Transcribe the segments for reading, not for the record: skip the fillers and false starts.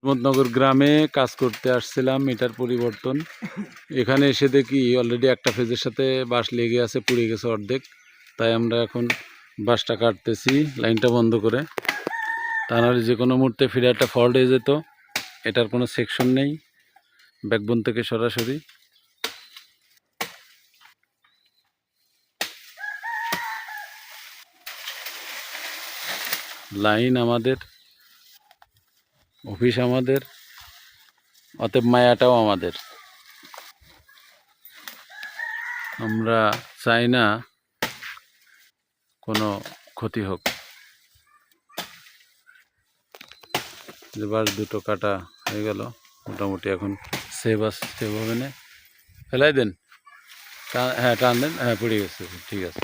মোহাম্মদনগর গ্রামে কাজ করতে আসছিলাম, মিটার পরিবর্তন। এখানে এসে দেখি অলরেডি একটা ফেজের সাথে বাঁশ লেগে আছে, পুড়ে গেছে অর্ধেক। তাই আমরা এখন বাঁশটা কাটতেছি লাইনটা বন্ধ করে, তা নাহলে যে কোনো মুহূর্তে ফিরে একটা ফল্ট হয়ে যেত। এটার কোনো সেকশন নেই, ব্যাকবোন থেকে সরাসরি। লাইন আমাদের, অফিস আমাদের, অতএব মায়াটাও আমাদের। আমরা চাই না কোনো ক্ষতি হোক। যে বাঁশ দুটো কাটা হয়ে গেল, মোটামুটি এখন সেভ হবে না। ফেলাই দেন, হ্যাঁ টান দেন, হ্যাঁ পড়ে গেছে, ঠিক আছে।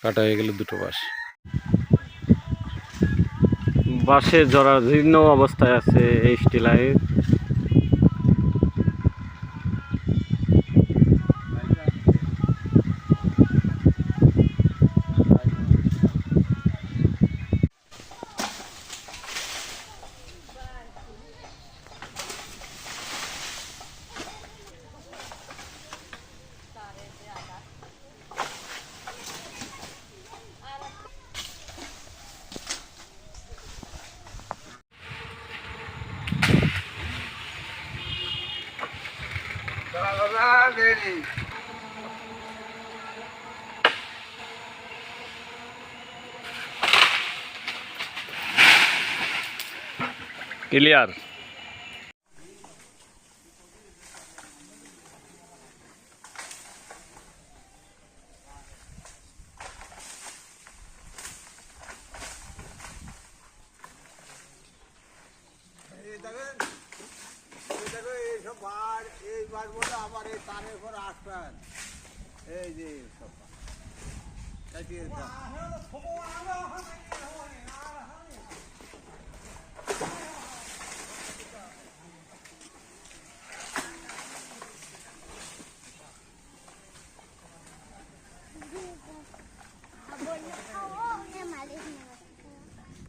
কাটা হয়ে গেল দুটো বাঁশ। বাঁশের জরাজীর্ণ অবস্থায় আছে এই স্টিল লাইন। ক্লিয়ার। এই যে সব